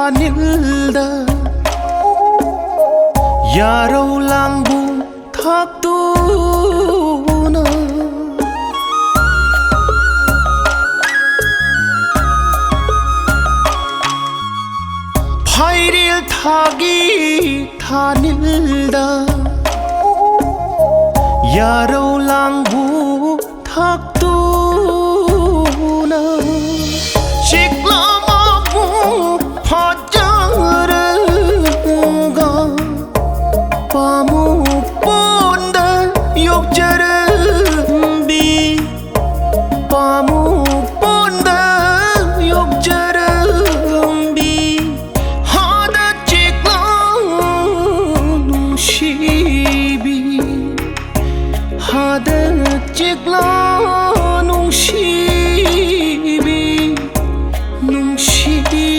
Thanilda Yarau langbu Touduna Phairel thagi Thanilda Yarau langbu Touduna Chiklamabu Phajarga Pamu Ponda Yokjarambi Pamu Ponda Yokjarambi Hada Chiklanung Shibi Hada Chiklanung Shibi Nung Shibi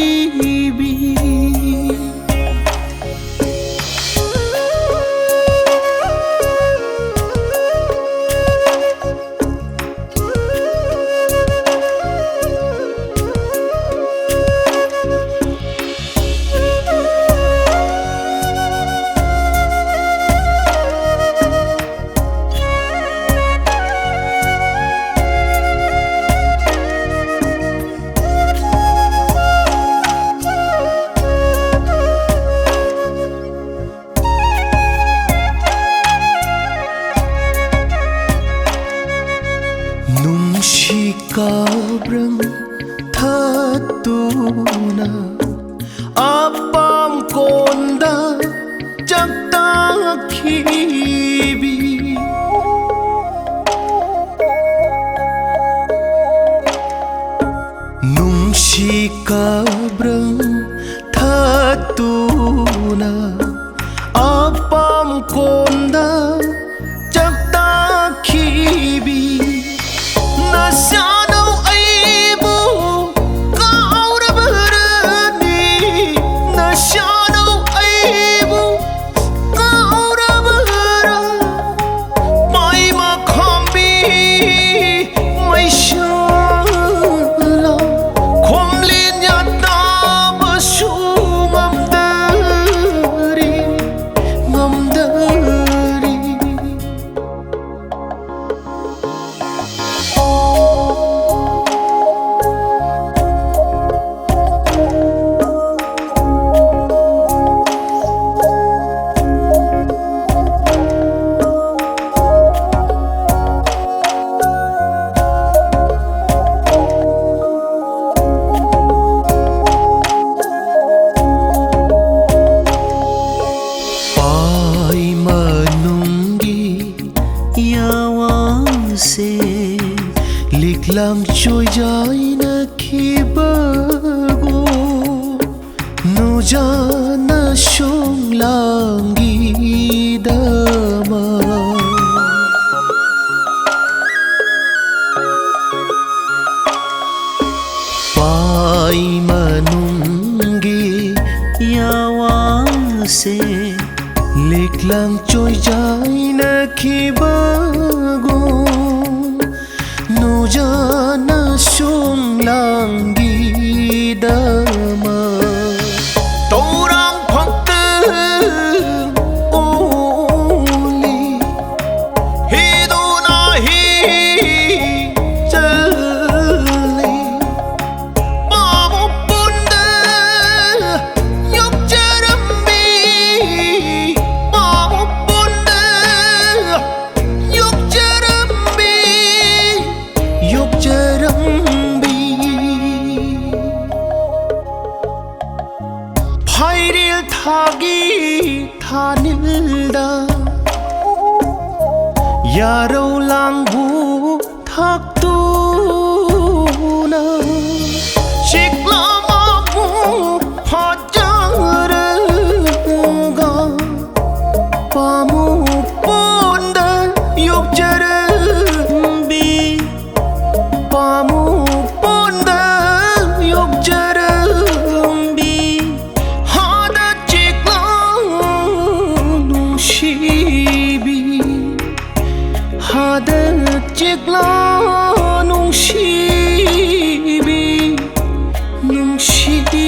Kabrang Touduna Apam konda Jagta khibi Nungshi kabrang Touduna Apam konda Jagta khibi Nasyano aibu kaura berani Nasyano aibu kaura berani Mai makambi mai shala Komlin yata basu ngamdari Ngamdari Lang trôi dài na khi bago nuja na song langi dama pai manungi yawang se lik lang trôi dài na khi bago Nujana sung langi dama Torang phaktung uli Hiduna hi jali Babu bunda yuk jarambi Babu bunda yuk jarambi Yokjarambi Phairel thagi Thanilda Yarau langbu Touduna Chiklamabu Phajarga Pamu Ponda Yokjarambi Pamu Ponda Yokjarambi Hada Chiklanung Shibi Hada Chiklanung Shibi Nung Shibi